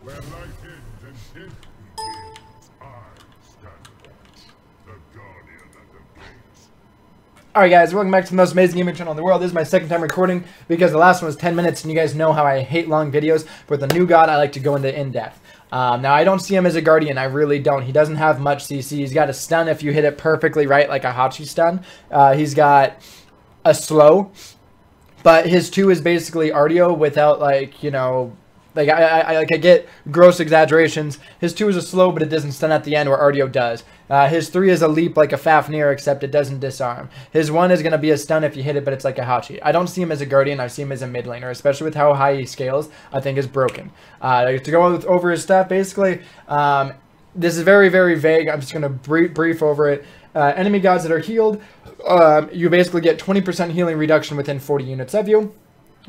Where life ends and death begins, I stand watch, the guardian at the gates. Alright guys, welcome back to the most amazing gaming channel in the world. This is my second time recording because the last one was 10 minutes and you guys know how I hate long videos. But with the new god, I like to go into in-depth. Now, I don't see him as a guardian. I really don't. He doesn't have much CC. He's got a stun if you hit it perfectly right, like a Hachi stun. He's got a slow, but his 2 is basically Ardio without, like, you know... Like, I get gross exaggerations. His 2 is a slow, but it doesn't stun at the end where Ardio does. His 3 is a leap like a Fafnir, except it doesn't disarm. His 1 is going to be a stun if you hit it, but it's like a Hachi. I don't see him as a guardian. I see him as a mid laner, especially with how high he scales. I think is broken. To go over his stuff, basically, this is very, very vague. I'm just going to brief over it. Enemy gods that are healed, you basically get 20% healing reduction within 40 units of you.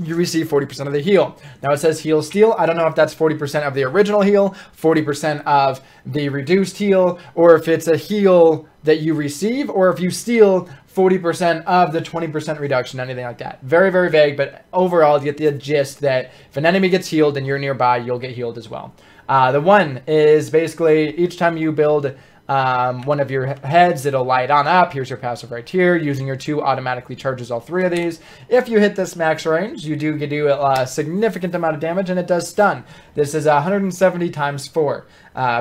You receive 40% of the heal. Now it says heal steal. I don't know if that's 40% of the original heal, 40% of the reduced heal, or if it's a heal that you receive, or if you steal 40% of the 20% reduction, anything like that. Very, very vague, but overall you get the gist that if an enemy gets healed and you're nearby, you'll get healed as well. The 1 is basically each time you build one of your heads, it'll light on up. Here's your passive right here. Using your 2 automatically charges all 3 of these. If you hit this max range, you do a significant amount of damage, and it does stun. This is 170 times 4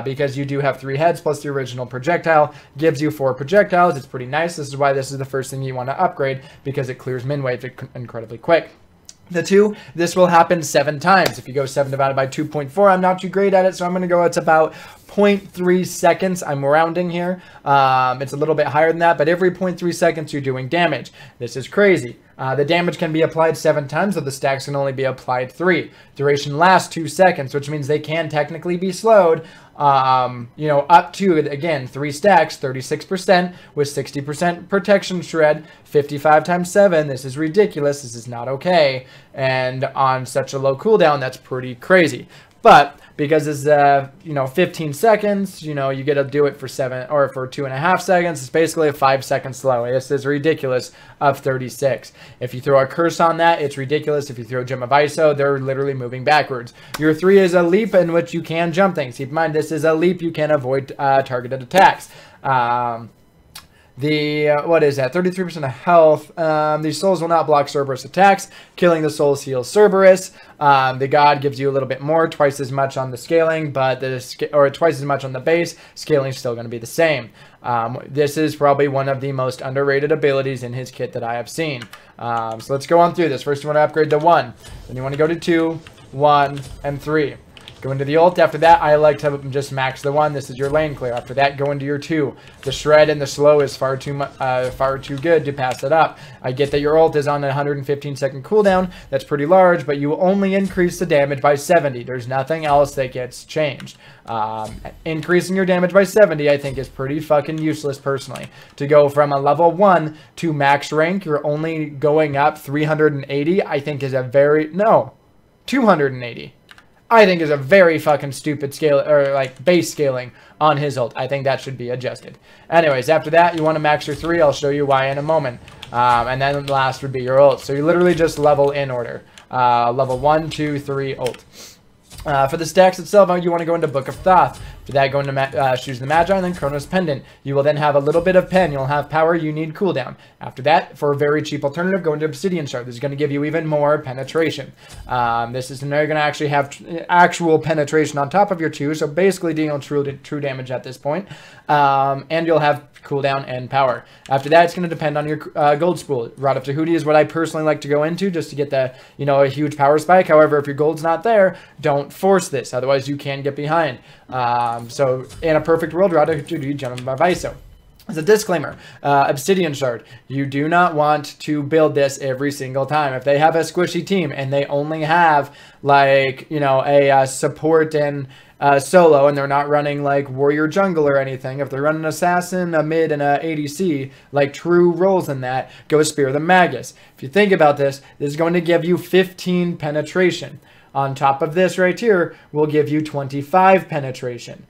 because you do have 3 heads plus the original projectile. Gives you 4 projectiles. It's pretty nice. This is why this is the first thing you want to upgrade, because it clears min wave incredibly quick. The 2, this will happen 7 times. If you go 7 divided by 2.4, I'm not too great at it, so I'm going to go, it's about 0.3 seconds. I'm rounding here. It's a little bit higher than that, but every 0.3 seconds you're doing damage. This is crazy. The damage can be applied 7 times, so the stacks can only be applied 3. Duration lasts 2 seconds, which means they can technically be slowed, you know, up to, again, 3 stacks, 36% with 60% protection shred, 55 times 7. This is ridiculous. This is not okay. And on such a low cooldown, that's pretty crazy. But because it's, you know, 15 seconds, you know, you get to do it for 7 or for 2.5 seconds. It's basically a 5-second slow. This is ridiculous of 36. If you throw a curse on that, it's ridiculous. If you throw Gem of ISO, they're literally moving backwards. Your 3 is a leap in which you can jump things. Keep in mind, this is a leap. You can avoid targeted attacks. What is that? 33% of health. These souls will not block Cerberus attacks. Killing the souls heals Cerberus. The god gives you a little bit more, twice as much on the scaling, but twice as much on the base. Scaling is still going to be the same. This is probably one of the most underrated abilities in his kit that I have seen. So let's go on through this. First, you want to upgrade to 1. Then you want to go to 2, 1, and 3. Go into the ult. After that, I like to just max the 1. This is your lane clear. After that, go into your 2. The shred and the slow is far too good to pass it up. I get that your ult is on a 115-second cooldown. That's pretty large, but you will only increase the damage by 70. There's nothing else that gets changed. Increasing your damage by 70, I think, is pretty fucking useless, personally. To go from a level 1 to max rank, you're only going up 380, I think is a very... No, 280. I think is a very fucking stupid scale, or like base scaling on his ult. I think that should be adjusted. Anyways, after that, you want to max your 3. I'll show you why in a moment. And then last would be your ult. So you literally just level in order. Level 1, 2, 3, ult. For the stacks itself, you want to go into Book of Thoth. For that, go into Shoes the Magi, and then Chronos Pendant. You will then have a little bit of pen. You'll have power. You need cooldown. After that, for a very cheap alternative, go into Obsidian Shard. This is going to give you even more penetration. This is now you're going to actually have actual penetration on top of your 2, so basically dealing true damage at this point. And you'll have cooldown and power. After that, it's going to depend on your gold spool. Rod of Tahuti is what I personally like to go into, just to get the, you know, a huge power spike. However, if your gold's not there, don't force this. Otherwise, you can get behind. So in a perfect world, Rod of Tahuti, Gem of ISO. As a disclaimer, Obsidian Shard, you do not want to build this every single time. If they have a squishy team and they only have, like, you know, a support and solo, and they're not running like warrior jungle or anything, if they're running assassin, a mid, and a ADC, like true roles in that, go Spear the Magus. If you think about this, this is going to give you 15 penetration. On top of this right here, will give you 25 penetration.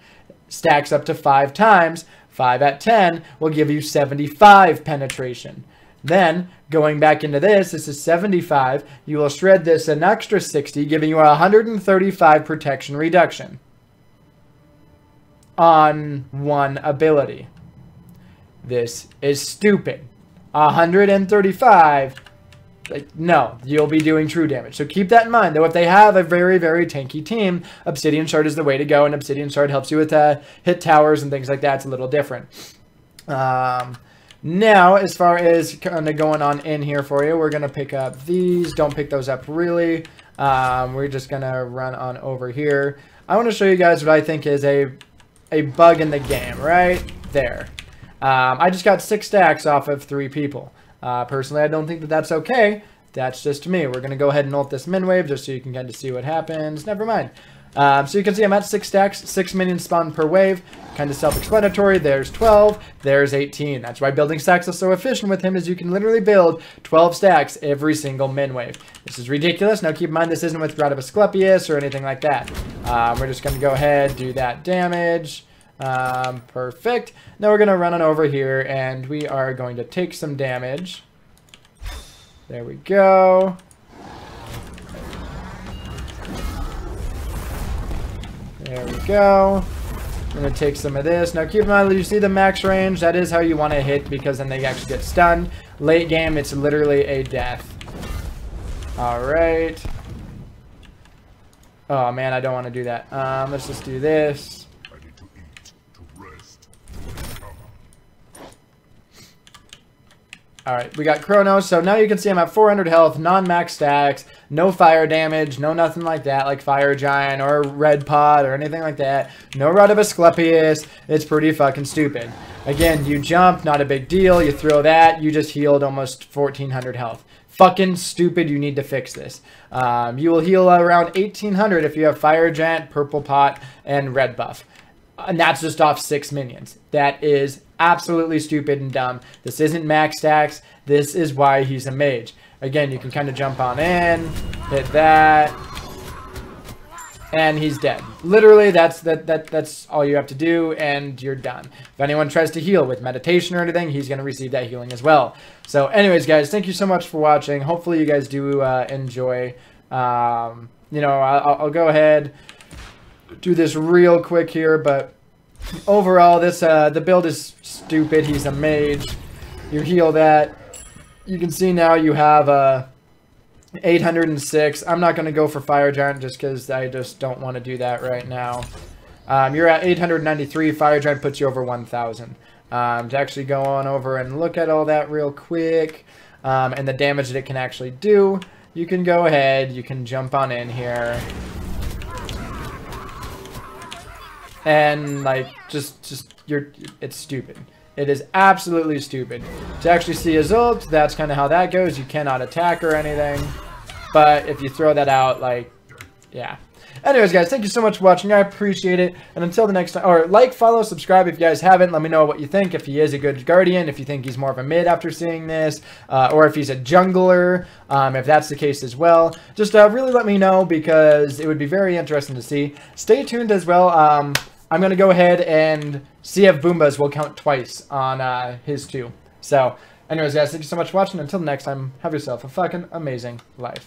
Stacks up to 5 times. 5 at 10 will give you 75 penetration. Then, going back into this is 75. You will shred this an extra 60, giving you a 135 protection reduction on one ability. This is stupid. 135. Like, no, you'll be doing true damage. So keep that in mind. Though if they have a very, very tanky team, Obsidian Shard is the way to go. And Obsidian Shard helps you with hit towers and things like that. It's a little different. Now, as far as kind of going on in here for you, we're going to pick up these. Don't pick those up, really. We're just going to run on over here. I want to show you guys what I think is a bug in the game right there. I just got 6 stacks off of 3 people. Personally, I don't think that that's okay. That's just me. We're going to go ahead and ult this min wave just so you can kind of see what happens. Never mind. So you can see I'm at 6 stacks, 6 minions spawn per wave. Kind of self-explanatory. There's 12, there's 18. That's why building stacks is so efficient with him, is you can literally build 12 stacks every single min wave. This is ridiculous. Now keep in mind this isn't with Rod of Asclepius or anything like that. We're just going to go ahead, do that damage. Perfect. Now we're going to run on over here and we are going to take some damage. There we go. There we go. I'm going to take some of this. Now keep in mind, you see the max range? That is how you want to hit because then they actually get stunned. Late game, it's literally a death. Alright. Oh man, I don't want to do that. Let's just do this. I need to eat, to rest. Alright, we got Chronos. So now you can see I'm at 400 health, non-max stacks, no fire damage, no nothing like that, like Fire Giant or Red Pod or anything like that. No Rod of Asclepius. It's pretty fucking stupid. Again, you jump, not a big deal. You throw that, you just healed almost 1400 health. Fucking stupid. You need to fix this. You will heal around 1800 if you have Fire Giant, Purple Pot, and Red Buff. And that's just off 6 minions. That is absolutely stupid and dumb. This isn't max stacks. This is why he's a mage. Again, you can kind of jump on in, hit that, and he's dead. Literally, that's all you have to do, and you're done. If anyone tries to heal with meditation or anything, he's going to receive that healing as well. So anyways, guys, thank you so much for watching. Hopefully you guys do enjoy. You know, I'll go ahead, do this real quick here, but overall, this the build is stupid. He's a mage. You heal that. You can see now you have 806. I'm not going to go for Fire Giant just because I just don't want to do that right now. You're at 893. Fire Giant puts you over 1,000. To actually go on over and look at all that real quick and the damage that it can actually do, you can go ahead. You can jump on in here. And like it's stupid. It is absolutely stupid. To actually see his ult, that's kind of how that goes. You cannot attack or anything. But if you throw that out, like, yeah. Anyways, guys, thank you so much for watching. I appreciate it. And until the next time, or like, follow, subscribe if you guys haven't. Let me know what you think. If he is a good Guardian, if you think he's more of a mid after seeing this, or if he's a jungler, if that's the case as well. Just really let me know because it would be very interesting to see. Stay tuned as well. I'm going to go ahead and see if Boombas will count twice on his too. So, anyways, guys, thank you so much for watching. Until next time, have yourself a fucking amazing life.